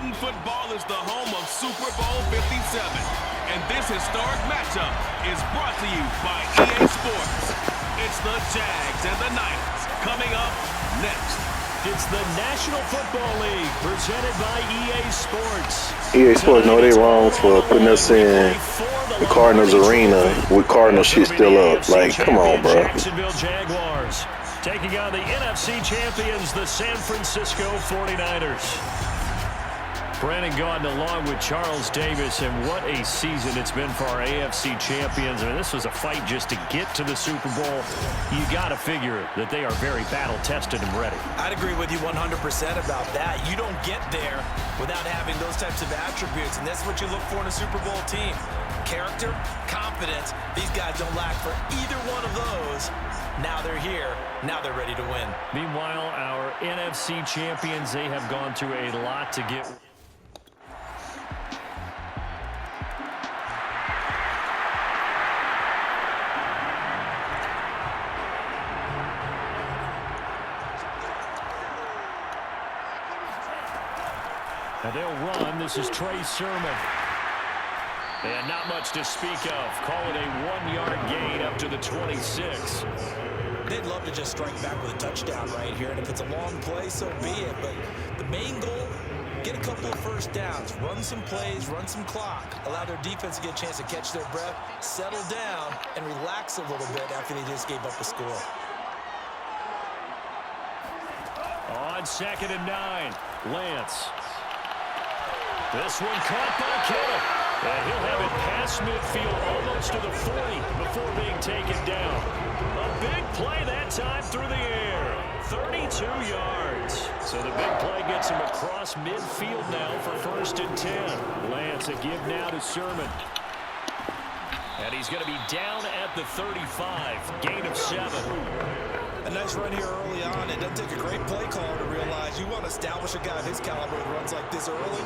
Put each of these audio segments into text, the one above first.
Madden football is the home of Super Bowl 57. And this historic matchup is brought to you by EA Sports. It's the Jags and the Niners coming up next. It's the National Football League presented by EA Sports. EA Sports know they wrong for putting us in the Cardinals arena with Cardinals shit still up. Like, come on, bro. Jacksonville Jaguars taking on the NFC champions, the San Francisco 49ers. Brandon Gaudin along with Charles Davis, and what a season it's been for our AFC champions. I mean, this was a fight just to get to the Super Bowl. You got to figure that they are very battle-tested and ready. I'd agree with you 100% about that. You don't get there without having those types of attributes, and that's what you look for in a Super Bowl team. Character, confidence. These guys don't lack for either one of those. Now they're here. Now they're ready to win. Meanwhile, our NFC champions, they have gone through a lot to get. And they'll run. This is Trey Sermon. And not much to speak of. Call it a 1-yard gain up to the 26. They'd love to just strike back with a touchdown right here. And if it's a long play, so be it. But the main goal, get a couple of first downs. Run some plays, run some clock. Allow their defense to get a chance to catch their breath, settle down, and relax a little bit after they just gave up a score. On 2nd and 9, Lance. This one caught by Kittle. And he'll have it past midfield almost to the 40 before being taken down. A big play that time through the air. 32 yards. So the big play gets him across midfield now for 1st and 10. Lance, a give now to Sermon. And he's going to be down at the 35. Gain of 7. A nice run here early on. It doesn't take a great play caller to realize you want to establish a guy of his caliber with runs like this early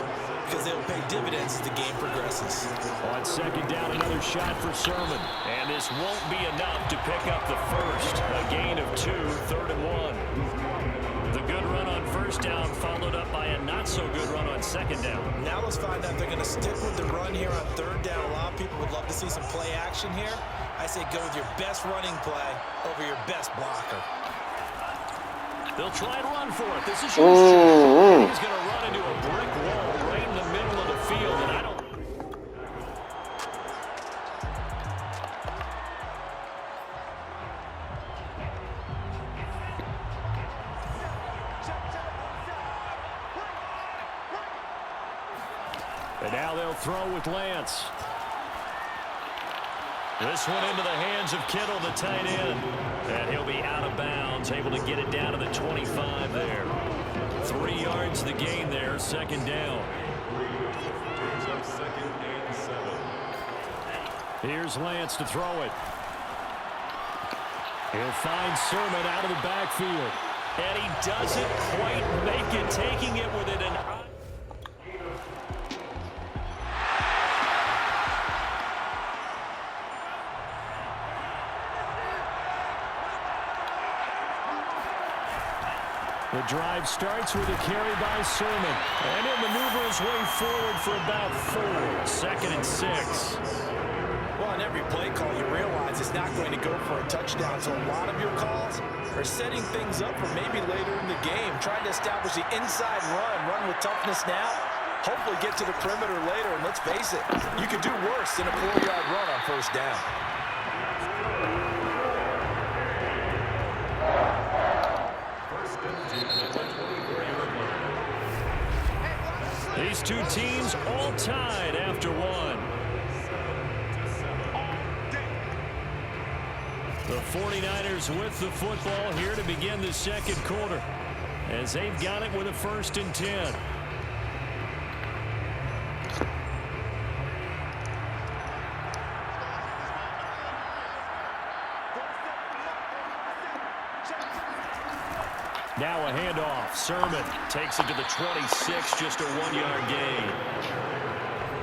because they'll pay dividends as the game progresses. On 2nd down, another shot for Sermon. And this won't be enough to pick up the first. A gain of 2, 3rd and 1. The good run on 1st down followed up by a not-so-good run on 2nd down. Now let's find out if they're going to stick with the run here on 3rd down. A lot of people would love to see some play action here. I say go with your best running play over your best blocker. They'll try and run for it. This is your shot. He's going to run into a brick wall right in the middle of the field, and I don't... And now they'll throw with Lance. This one into the hands of Kittle, the tight end. And he'll be out of bounds, able to get it down to the 25 there. 3 yards the gain there, 2nd down. Here's Lance to throw it. He'll find Sermon out of the backfield. And he doesn't quite make it, taking it with it an eye. The drive starts with a carry by Sermon. And he'll maneuver his way forward for about 4. 2nd and 6. Well, on every play call, you realize it's not going to go for a touchdown. So a lot of your calls are setting things up for maybe later in the game, trying to establish the inside run with toughness now, hopefully get to the perimeter later. And let's face it, you could do worse than a 4-yard run on 1st down. These two teams all tied after 1. The 49ers with the football here to begin the 2nd quarter as they've got it with a 1st and 10. Now a handoff. Sermon takes it to the 26, just a 1-yard gain.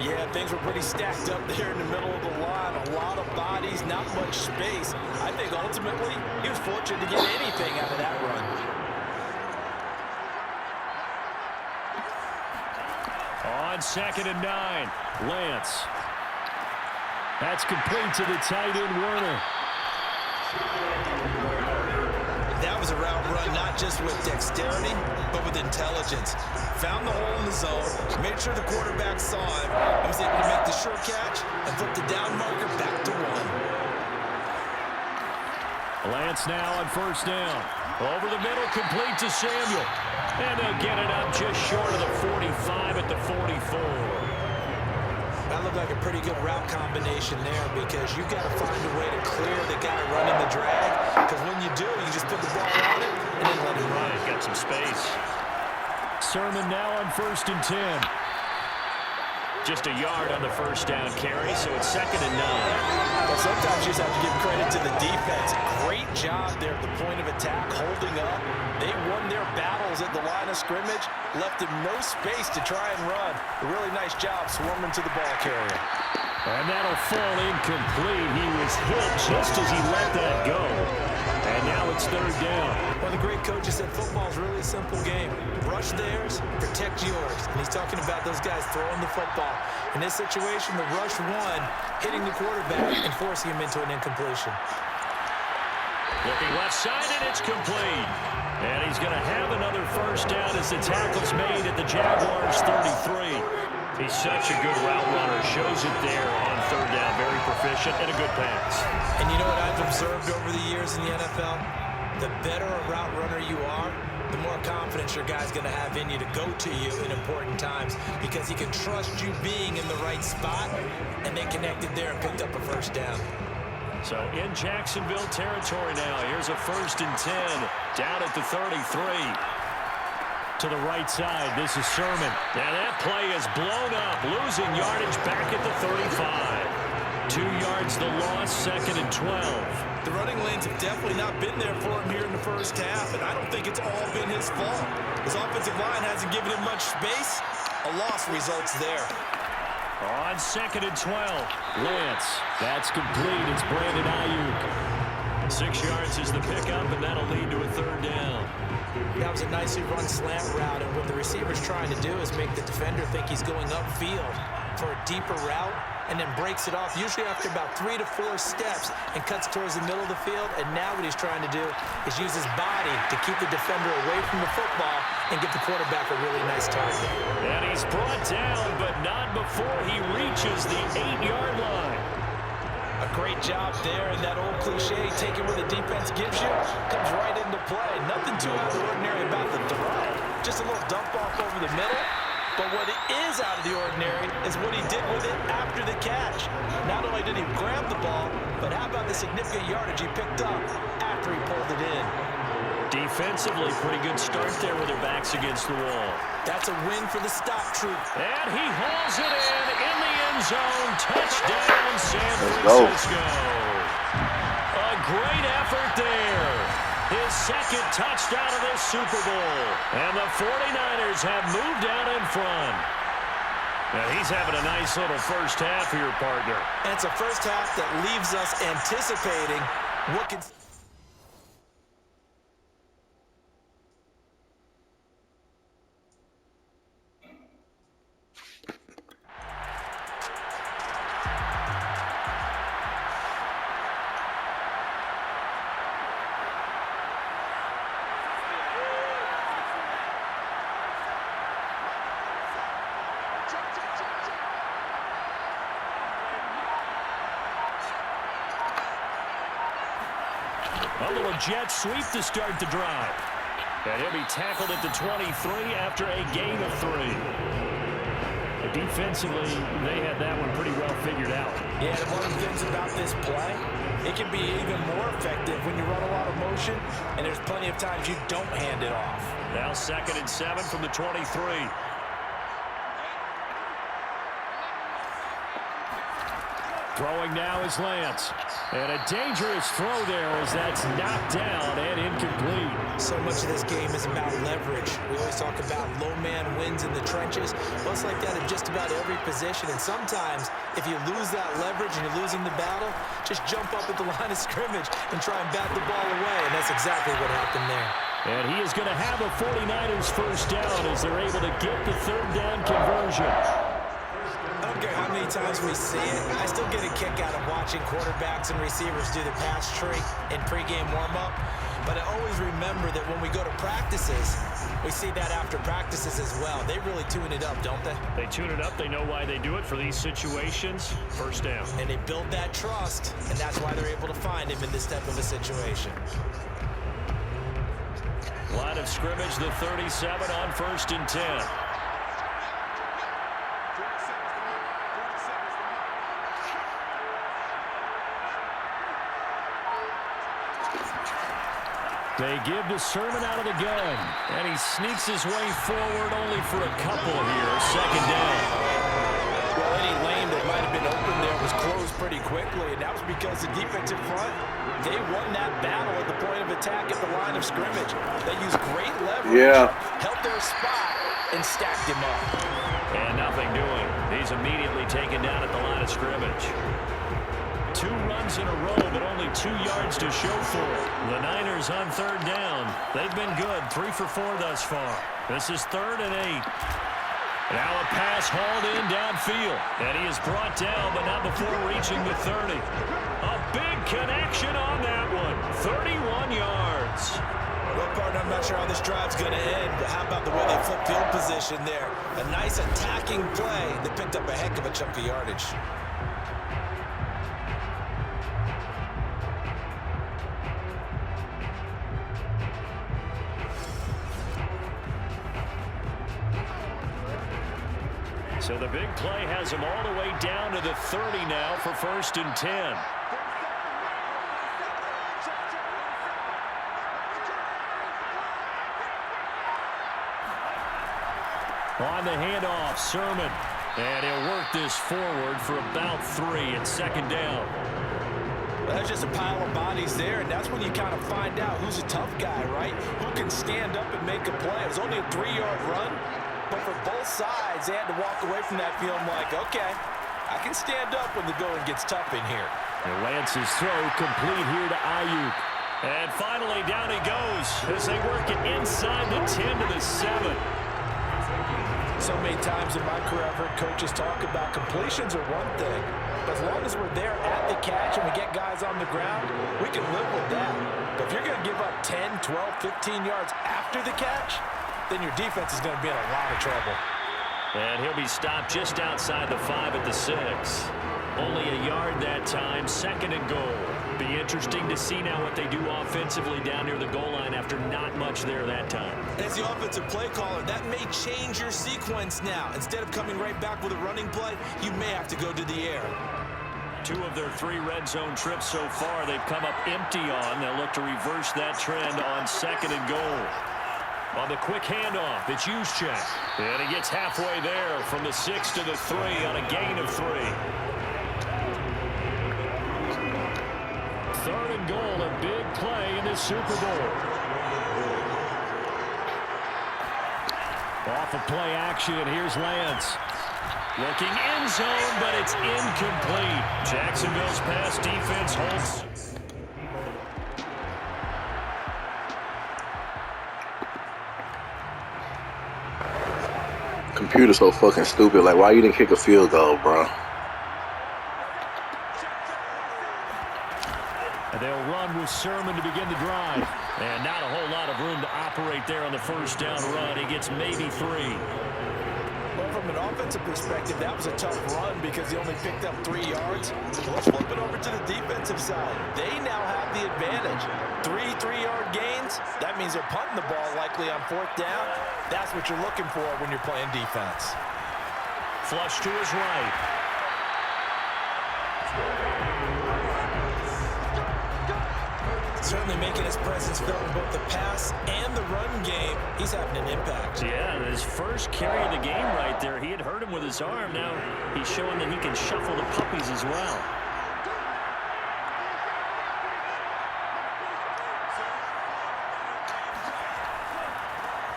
Yeah, things were pretty stacked up there in the middle of the line. A lot of bodies, not much space. I think ultimately he was fortunate to get anything out of that run. On 2nd and 9, Lance. That's complete to the tight end, Werner. That was a route run not just with dexterity, but with intelligence. Found the hole in the zone, made sure the quarterback saw him, and was able to make the sure catch and flip the down marker back to 1. Lance now on 1st down. Over the middle, complete to Samuel. And they'll get it up just short of the 45 at the 44. That looked like a pretty good route combination there because you've got to find a way to clear the guy running the drag, because when you do, you just put the ball on it and then let him run. Got some space. Sermon now on 1st and 10. Just a yard on the 1st down carry, so it's 2nd and 9. Well, sometimes you just have to give credit to the defense. Great job there at the point of attack, holding up. They won their battles at the line of scrimmage, left him no space to try and run. A really nice job swarming to the ball carrier. And that'll fall incomplete. He was hit just as he let that go. And now it's 3rd down. One of the great coaches said football's really a simple game. Rush theirs, protect yours. And he's talking about those guys throwing the football. In this situation, the rush one, hitting the quarterback and forcing him into an incompletion. Looking left side, and it's complete. And he's going to have another 1st down as the tackle's made at the Jaguars 33. He's such a good route runner. Shows it there on 3rd down. Very proficient and a good pass. And you know what I've observed over the years in the NFL? The better a route runner you are, the more confidence your guy's going to have in you to go to you in important times, because he can trust you being in the right spot, and they connected there and picked up a 1st down. So in Jacksonville territory now. Here's a 1st and 10 down at the 33. To the right side, this is Sermon. And that play is blown up, losing yardage back at the 35. 2 yards the loss, 2nd and 12. The running lanes have definitely not been there for him here in the 1st half, and I don't think it's all been his fault. His offensive line hasn't given him much space. A loss results there. On 2nd and 12, Lance. That's complete. It's Brandon Ayuk. 6 yards is the pickup, and that'll lead to a 3rd down. That was a nicely run slant route, and what the receiver's trying to do is make the defender think he's going upfield for a deeper route, and then breaks it off, usually after about 3 to 4 steps, and cuts towards the middle of the field. And now what he's trying to do is use his body to keep the defender away from the football and give the quarterback a really nice target. And he's brought down, but not before he reaches the 8-yard line. A great job there, and that old cliche, taking what the defense gives you, comes right into play. Nothing too out of the ordinary about the throw. Just a little dump off over the middle. But what is out of the ordinary is what he did with it after the catch. Not only did he grab the ball, but how about the significant yardage he picked up after he pulled it in. Defensively, pretty good start there with their backs against the wall. That's a win for the stop troop. And he hauls it in the end zone. Touchdown, San Francisco. A great effort there. His 2nd touchdown of this Super Bowl. And the 49ers have moved out in front. Now he's having a nice little 1st half here, partner. And it's a 1st half that leaves us anticipating what can... A little jet sweep to start the drive. And he'll be tackled at the 23 after a gain of 3. Defensively, they had that one pretty well figured out. Yeah, and one of the things about this play, it can be even more effective when you run a lot of motion, and there's plenty of times you don't hand it off. Now 2nd and 7 from the 23. Throwing now is Lance. And a dangerous throw there as that's knocked down and incomplete. So much of this game is about leverage. We always talk about low man wins in the trenches. Well, it's like that in just about every position. And sometimes, if you lose that leverage and you're losing the battle, just jump up at the line of scrimmage and try and bat the ball away. And that's exactly what happened there. And he is going to have a 49ers first down as they're able to get the third down conversion. I don't care how many times we see it, I still get a kick out of watching quarterbacks and receivers do the pass tree in pregame warm-up. But I always remember that when we go to practices, we see that after practices as well. They really tune it up, don't they? They tune it up. They know why they do it for these situations. First down. And they build that trust, and that's why they're able to find him in this type of a situation. Line of scrimmage, the 37 on 1st and 10. They give to Sermon out of the gun, and he sneaks his way forward only for a couple here. Second down. Well, any lane that might have been open there was closed pretty quickly, and that was because the defensive front, they won that battle at the point of attack at the line of scrimmage. They used great leverage, held their spot, and stacked him up. And nothing doing. He's immediately taken down at the line of scrimmage. 2 runs in a row, but only 2 yards to show for it. The Niners on third down. They've been good, 3 for 4 thus far. This is 3rd and 8. Now a pass hauled in downfield. And he is brought down, but not before reaching the 30. A big connection on that one. 31 yards. Well, partner, I'm not sure how this drive's going to end, but how about the way they flipped field position there? A nice attacking play that picked up a heck of a chunk of yardage. So the big play has him all the way down to the 30 now for 1st and 10. On the handoff, Sermon. And he'll work this forward for about 3 at 2nd down. Well, there's just a pile of bodies there, and that's when you kind of find out who's a tough guy, right? Who can stand up and make a play. It was only a 3-yard run. But for both sides, they had to walk away from that feeling like, okay, I can stand up when the going gets tough in here. And Lance's throw complete here to Ayuk. And finally, down he goes as they work it inside the 10 to the 7. So many times in my career, I've heard coaches talk about completions are one thing. But as long as we're there at the catch and we get guys on the ground, we can live with that. But if you're going to give up 10, 12, 15 yards after the catch, then your defense is going to be in a lot of trouble. And he'll be stopped just outside the 5 at the 6. Only a yard that time, 2nd and goal. Be interesting to see now what they do offensively down near the goal line after not much there that time. As the offensive play caller, that may change your sequence now. Instead of coming right back with a running play, you may have to go to the air. 2 of their 3 red zone trips so far, they've come up empty on. They'll look to reverse that trend on 2nd and goal. On the quick handoff, it's Juszczyk. And he gets halfway there from the 6 to the 3 on a gain of 3. 3rd and goal, a big play in the Super Bowl. Off of play action, here's Lance. Looking end zone, but it's incomplete. Jacksonville's pass defense holds. Computer's so fucking stupid. Like, why you didn't kick a field goal, bro? And they'll run with Sermon to begin the drive. And not a whole lot of room to operate there on the first down run. He gets maybe 3. Well, from an offensive perspective, that was a tough run because he only picked up 3 yards. Well, let's flip it over to the defensive side. They now have the advantage. 3 3-yard gains. That means they're punting the ball likely on 4th down. That's what you're looking for when you're playing defense. Flush to his right. Certainly making his presence felt in both the pass and the run game. He's having an impact. Yeah, his first carry of the game right there. He had hurt him with his arm. Now he's showing that he can shuffle the puppies as well.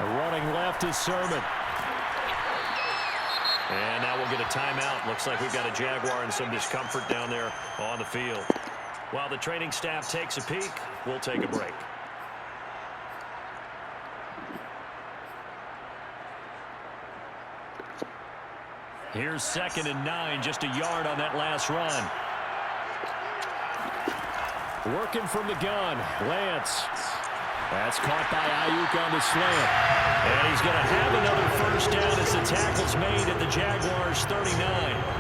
Running left is Sermon. And now we'll get a timeout. Looks like we've got a Jaguar and some discomfort down there on the field. While the training staff takes a peek, we'll take a break. Here's 2nd and 9, just a yard on that last run. Working from the gun, Lance. That's caught by Ayuk on the slant. And he's going to have another first down as the tackle's made at the Jaguars' 39.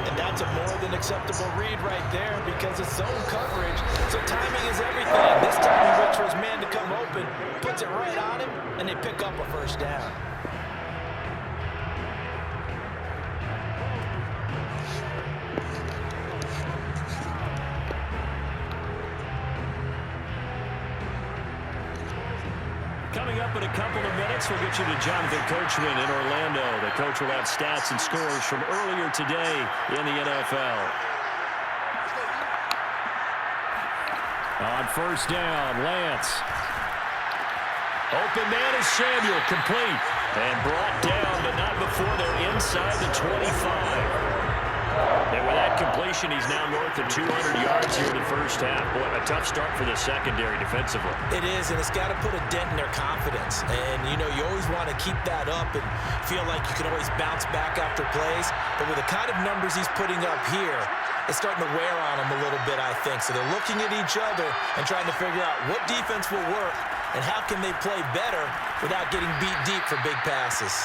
And that's a more than acceptable read right there because it's zone coverage. So timing is everything. This time he waits for his man to come open, puts it right on him, and they pick up a first down. Coming up in a couple of minutes, we'll get you to Jonathan Coachman in Orlando. The coach will have stats and scores from earlier today in the NFL. On first down, Lance. Open man is Samuel, complete. And brought down, but not before they're inside the 25. And with that completion, he's now north of 200 yards here in the first half. Boy, a tough start for the secondary defensively. It is, and it's got to put a dent in their confidence. And, you know, you always want to keep that up and feel like you can always bounce back after plays. But with the kind of numbers he's putting up here, it's starting to wear on them a little bit, I think. So they're looking at each other and trying to figure out what defense will work and how can they play better without getting beat deep for big passes.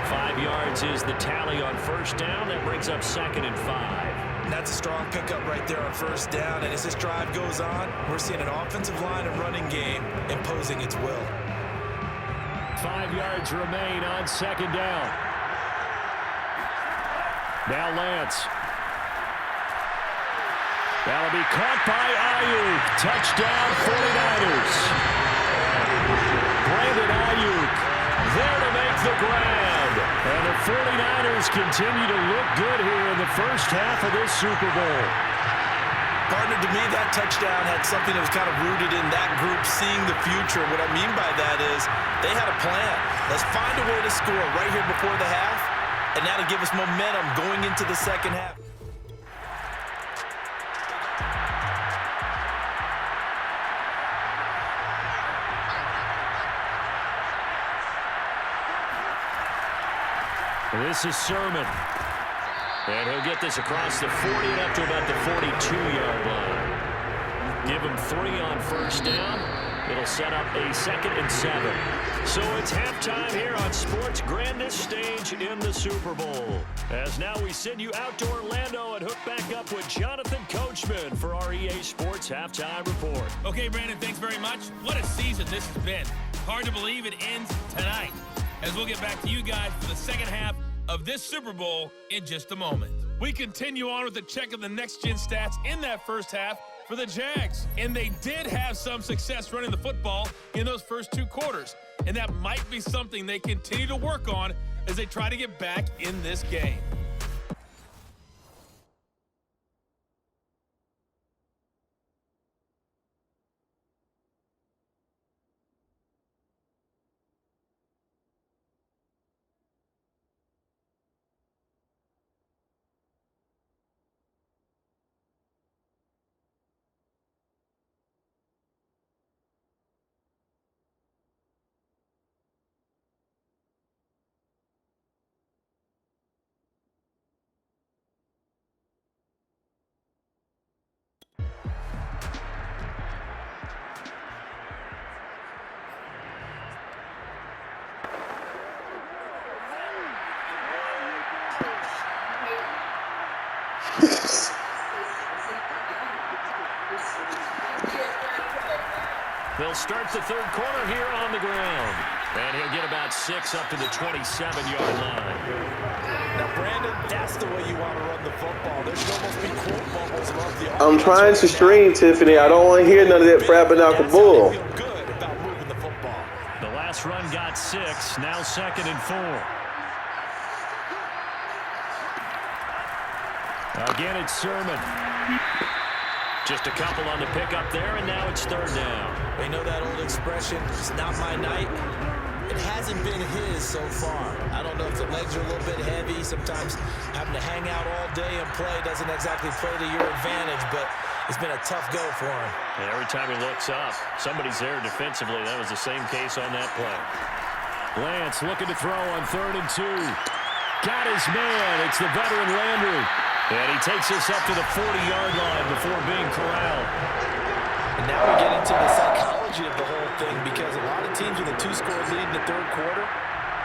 5 yards is the tally on first down. That brings up 2nd and 5. And that's a strong pickup right there on first down. And as this drive goes on, we're seeing an offensive line and running game imposing its will. 5 yards remain on 2nd down. Now Lance. That'll be caught by Ayuk. Touchdown 49ers. Brandon Ayuk there to make the grab. And the 49ers continue to look good here in the first half of this Super Bowl. Partner, to me, that touchdown had something that was kind of rooted in that group seeing the future. What I mean by that is they had a plan. Let's find a way to score right here before the half, and that'll give us momentum going into the second half. This is Sermon. And he'll get this across the 40 and up to about the 42-yard line. Give him 3 on first down. It'll set up a 2nd and 7. So it's halftime here on sports' grandest stage in the Super Bowl. As now we send you out to Orlando and hook back up with Jonathan Coachman for our EA Sports Halftime Report. Okay, Brandon, thanks very much. What a season this has been. Hard to believe it ends tonight, as we'll get back to you guys for the second half of this Super Bowl in just a moment. We continue on with the check of the next-gen stats in that first half for the Jags. And they did have some success running the football in those first 2 quarters. And that might be something they continue to work on as they try to get back in this game. They'll start the third quarter here on the ground. And he'll get about 6 up to the 27-yard line. Now, Brandon, that's the way you want to run the football. There should almost be quote bubbles above the I'm trying to stream, Tiffany. I don't want to hear none of that frabinacles bull. feel good about moving the football. The last run got 6. Now 2nd and 4. Again, it's Sermon. Just a couple on the pickup there, and now it's 3rd down. They know that old expression, it's not my night. It hasn't been his so far. I don't know if the legs are a little bit heavy. Sometimes having to hang out all day and play doesn't exactly play to your advantage, but it's been a tough go for him. And every time he looks up, somebody's there defensively. That was the same case on that play. Lance looking to throw on 3rd and 2. Got his man. It's the veteran Landry. And he takes us up to the 40-yard line before being corralled. And now we get into the psychology of the whole thing, because a lot of teams with a 2-score lead in the third quarter,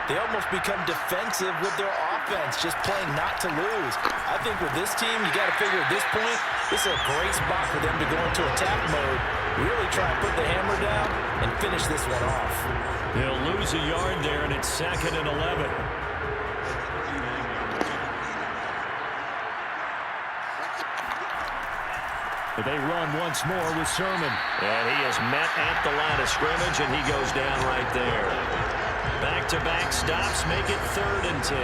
they almost become defensive with their offense, just playing not to lose. I think with this team, you got to figure at this point, this is a great spot for them to go into attack mode, really try and put the hammer down and finish this one off. He'll lose a yard there, and it's 2nd and 11. But they run once more with Sermon. And he is met at the line of scrimmage, and he goes down right there. Back-to-back stops make it 3rd and 10.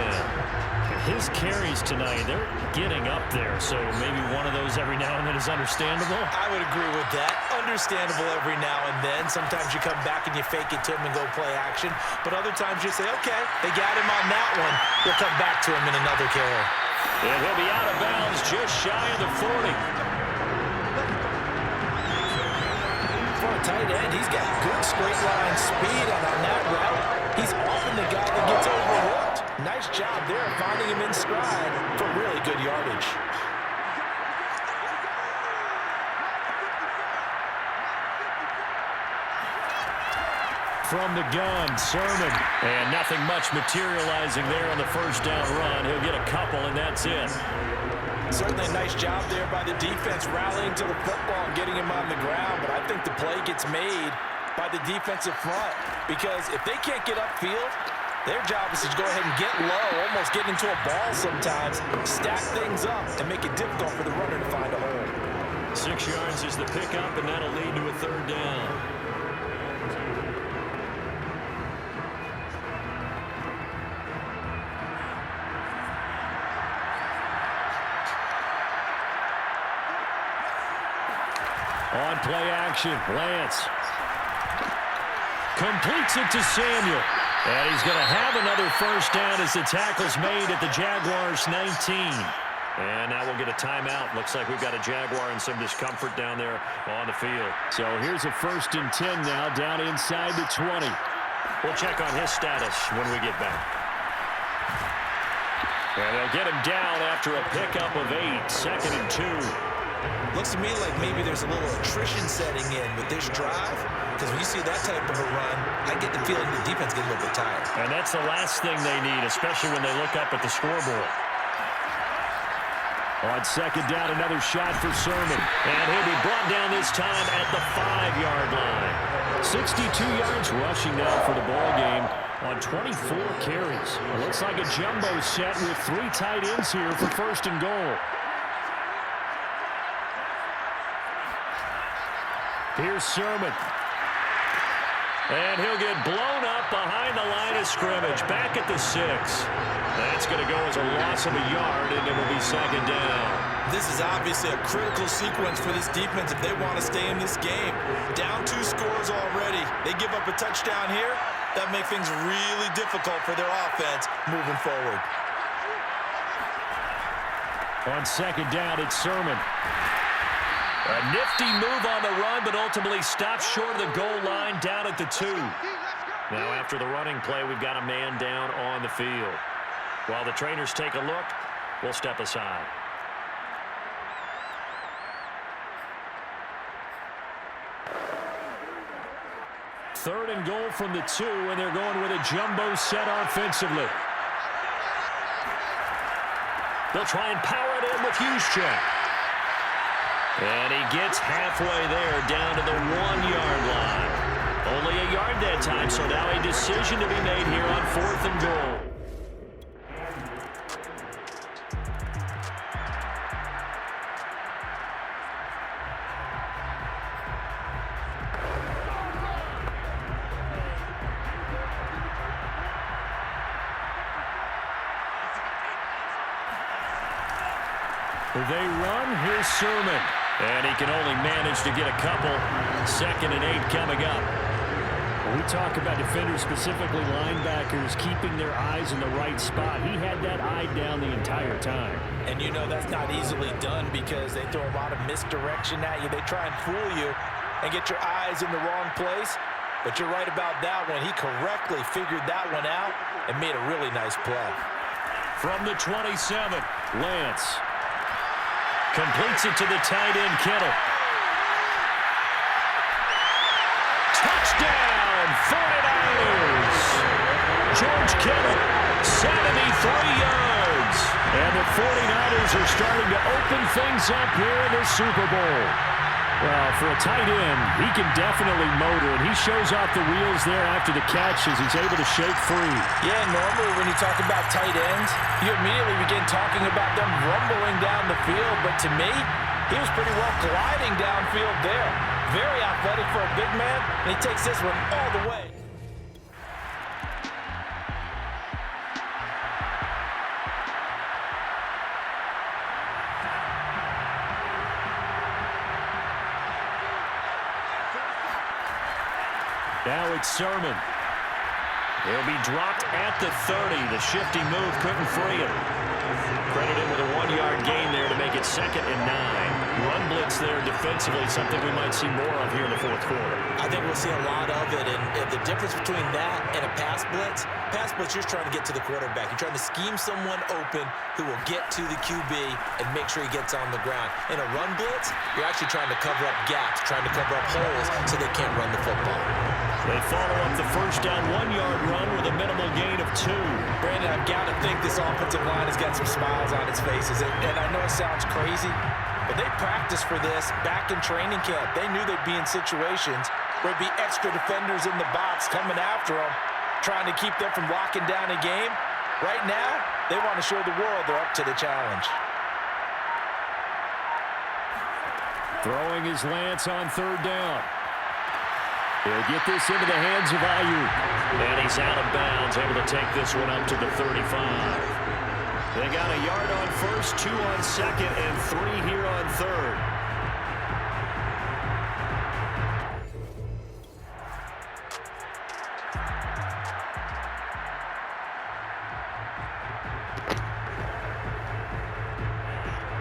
His carries tonight, they're getting up there, so maybe one of those every now and then is understandable. I would agree with that. Understandable every now and then. Sometimes you come back and you fake it to him and go play action. But other times you say, okay, they got him on that one. We'll come back to him in another carry. And he'll be out of bounds just shy of the 40. For a tight end, he's got good straight line speed, and on that route, he's often the guy that gets overlooked. Nice job there of finding him in stride for really good yardage. From the gun, Sermon. And nothing much materializing there on the first down run. He'll get a couple, and that's it. Certainly a nice job there by the defense rallying to the football and getting him on the ground, but I think the play gets made by the defensive front, because if they can't get upfield, their job is to go ahead and get low, almost get into a ball sometimes, stack things up, and make it difficult for the runner to find a hole. 6 yards is the pickup, and that'll lead to a 3rd down. On play action, Lance completes it to Samuel. And he's going to have another first down as the tackle's made at the Jaguars' 19. And now we'll get a timeout. Looks like we've got a Jaguar in some discomfort down there on the field. So here's a 1st and 10 now, down inside the 20. We'll check on his status when we get back. And they'll get him down after a pickup of 8, 2nd and 2. Looks to me like maybe there's a little attrition setting in with this drive, because when you see that type of a run, I get the feeling the defense gets a little bit tired. And that's the last thing they need, especially when they look up at the scoreboard. On 2nd down, another shot for Sermon. And he'll be brought down this time at the 5-yard line. 62 yards rushing now for the ball game on 24 carries. It looks like a jumbo set with 3 tight ends here for 1st and goal. Here's Sermon. And he'll get blown up behind the line of scrimmage. Back at the 6. That's going to go as a loss of a yard, and it will be 2nd down. This is obviously a critical sequence for this defense if they want to stay in this game. Down 2 scores already. They give up a touchdown here. That makes things really difficult for their offense moving forward. On 2nd down, it's Sermon. A nifty move on the run, but ultimately stopped short of the goal line down at the 2. Now, after the running play, we've got a man down on the field. While the trainers take a look, we'll step aside. Third and goal from the 2, and they're going with a jumbo set offensively. They'll try and power it in with Juszczyk. And he gets halfway there, down to the 1-yard line. Only a yard that time, so now a decision to be made here on 4th and goal. They run. Here's Sermon. And he can only manage to get a couple. 2nd and 8 coming up. When we talk about defenders, specifically linebackers, keeping their eyes in the right spot. He had that eye down the entire time. And you know that's not easily done because they throw a lot of misdirection at you. They try and fool you and get your eyes in the wrong place. But you're right about that one. He correctly figured that one out and made a really nice play. From the 27, Lance. Completes it to the tight end, Kittle. Touchdown, 49ers! George Kittle, 73 yards. And the 49ers are starting to open things up here in the Super Bowl. Well, for a tight end, he can definitely motor, and he shows off the wheels there after the catch as he's able to shake free. Yeah, normally when you talk about tight ends, you immediately begin talking about them rumbling down the field. But to me, he was pretty well gliding downfield there. Very athletic for a big man, and he takes this one all the way. Now it's Sermon. He'll be dropped at the 30. The shifty move couldn't free him. Credit him with a 1-yard gain there to make it 2nd and 9. Run blitz there defensively, something we might see more of here in the fourth quarter. I think we'll see a lot of it, and the difference between that and a pass blitz, you're trying to get to the quarterback. You're trying to scheme someone open who will get to the QB and make sure he gets on the ground. In a run blitz, you're actually trying to cover up gaps, trying to cover up holes so they can't run the football. They follow up the first down 1-yard run with a minimal gain of 2. Brandon, I've got to think this offensive line has got some smiles on its faces. And I know it sounds crazy, but they practiced for this back in training camp. They knew they'd be in situations where there'd be extra defenders in the box coming after them, trying to keep them from locking down a game. Right now, they want to show the world they're up to the challenge. Throwing his Lance on 3rd down. He'll get this into the hands of Ayuk. And he's out of bounds, able to take this one up to the 35. They got a yard on 1st, 2 on 2nd, and 3 here on 3rd.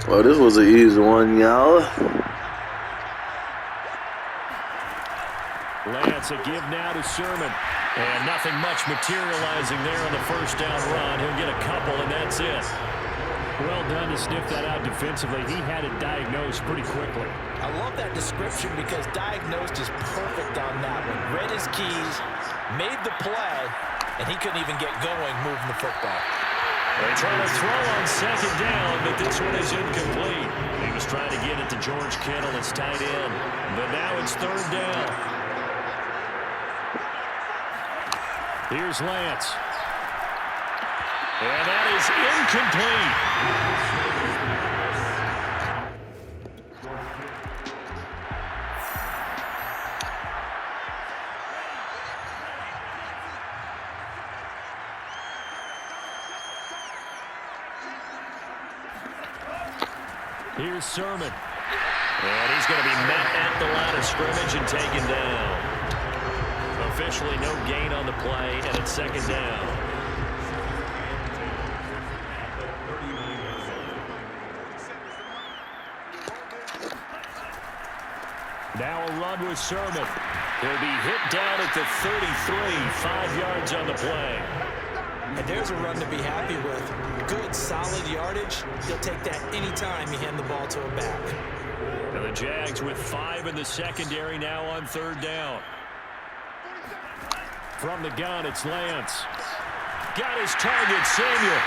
Well, this was an easy one, y'all. Lance, a give now to Sermon. And nothing much materializing there on the first down run. He'll get a couple, and that's it. Well done to sniff that out defensively. He had it diagnosed pretty quickly. I love that description because diagnosed is perfect on that one. Read his keys, made the play, and he couldn't even get going moving the football. They try to throw on 2nd down, but this one is incomplete. He was trying to get it to George Kittle, his tight end. But now it's 3rd down. Here's Lance. And that is incomplete. Here's Sermon. And he's going to be met at the line of scrimmage and taken down. Officially no gain on the play, and it's 2nd down. Now a run with Sermon. He'll be hit down at the 33, 5 yards on the play. And there's a run to be happy with. Good, solid yardage. He'll take that anytime you hand the ball to a back. And the Jags with 5 in the secondary now on 3rd down. From the gun, it's Lance. Got his target, Samuel.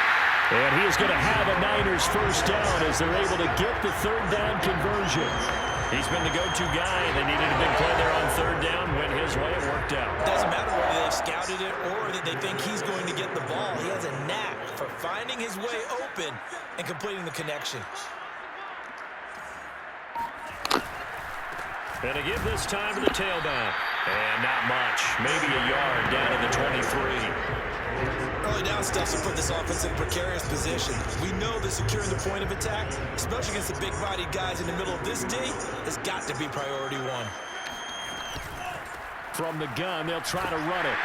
And he is going to have a Niners first down as they're able to get the 3rd down conversion. He's been the go-to guy. They needed a big play there on 3rd down. Went his way. It worked out. Doesn't matter whether they've scouted it or that they think he's going to get the ball. He has a knack for finding his way open and completing the connection. And to give this time to the tailback. And not much. Maybe a yard down to the 23. Early down stuff to put this offense in a precarious position. We know that securing the point of attack, especially against the big-bodied guys in the middle of this D, has got to be priority 1. From the gun, they'll try to run it.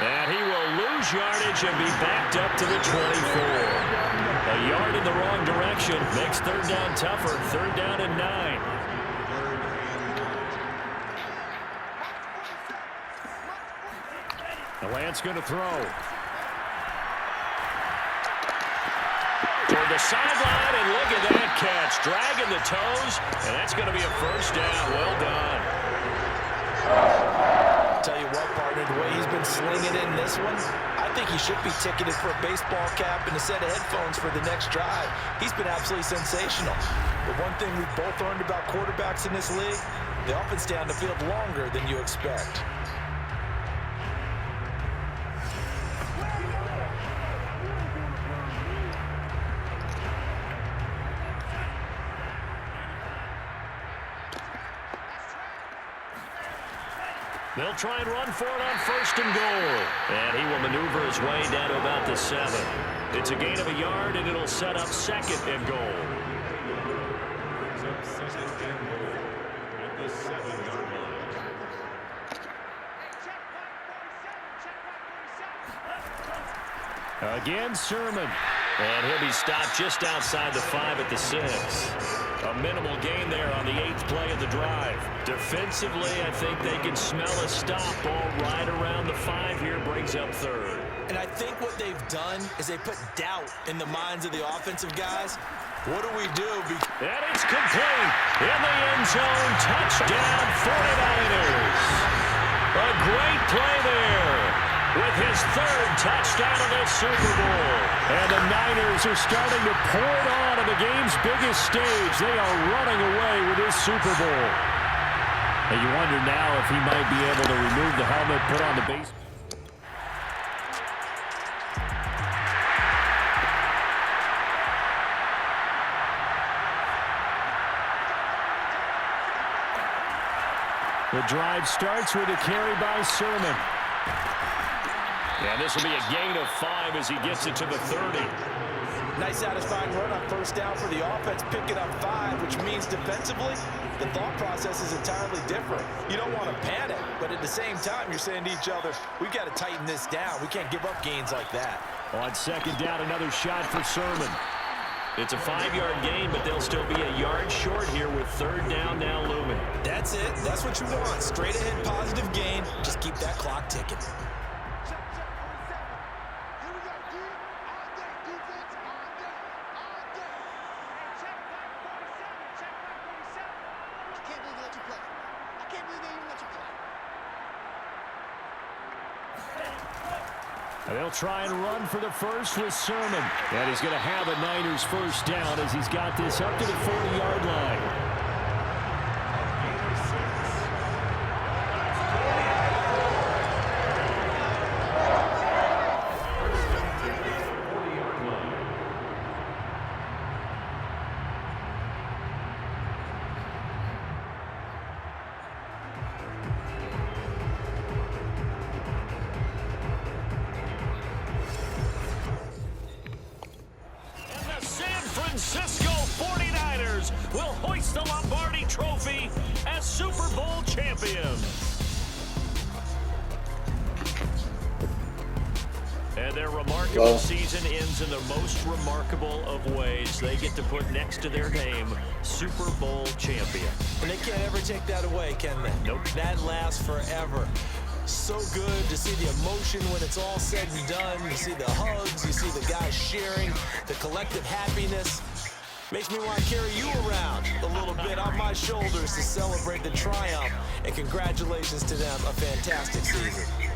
And he will lose yardage and be backed up to the 24. A yard in the wrong direction makes 3rd down tougher. 3rd down and 9. The Lance going to throw. sideline, and look at that catch. Dragging the toes, and that's going to be a first down. Well done. Tell you what, partner, the way he's been slinging in this one, I think he should be ticketed for a baseball cap and a set of headphones for the next drive. He's been absolutely sensational. But one thing we've both learned about quarterbacks in this league, they often stay on the field longer than you expect. They'll try and run for it on 1st and goal. And he will maneuver his way down to about the 7. It's a gain of a yard, and it'll set up 2nd and goal. At the 7-yard line. Again, Sermon. And he'll be stopped just outside the 5 at the 6. A minimal gain there on the 8th play of the drive. Defensively, I think they can smell a stop. Ball right around the 5 here, brings up 3rd. And I think what they've done is they put doubt in the minds of the offensive guys. What do we do? And it's complete. In the end zone, touchdown 49ers. A great play there. With his 3rd touchdown of the Super Bowl. And the Niners are starting to pour it on the game's biggest stage. They are running away with this Super Bowl. And you wonder now if he might be able to remove the helmet, put on the base. The drive starts with a carry by Sermon. And this will be a gain of 5 as he gets it to the 30. Nice satisfying run on 1st down for the offense, picking up 5, which means defensively, the thought process is entirely different. You don't want to panic, but at the same time, you're saying to each other, we've got to tighten this down. We can't give up gains like that. On 2nd down, another shot for Sermon. It's a 5-yard gain, but they'll still be a yard short here with 3rd down now looming. That's it. That's what you want. Straight ahead positive gain. Just keep that clock ticking. They'll try and run for the 1st with Sermon. And he's going to have a Niners 1st down as he's got this up to the 40-yard line. Francisco 49ers will hoist the Lombardi Trophy as Super Bowl champions. And their remarkable season ends in the most remarkable of ways. They get to put next to their name, Super Bowl champion. And they can't ever take that away, can they? Nope. That lasts forever. So good to see the emotion when it's all said and done. You see the hugs, you see the guys sharing, the collective happiness. Makes me want to carry you around a little bit on my shoulders to celebrate the triumph. And congratulations to them, a fantastic season.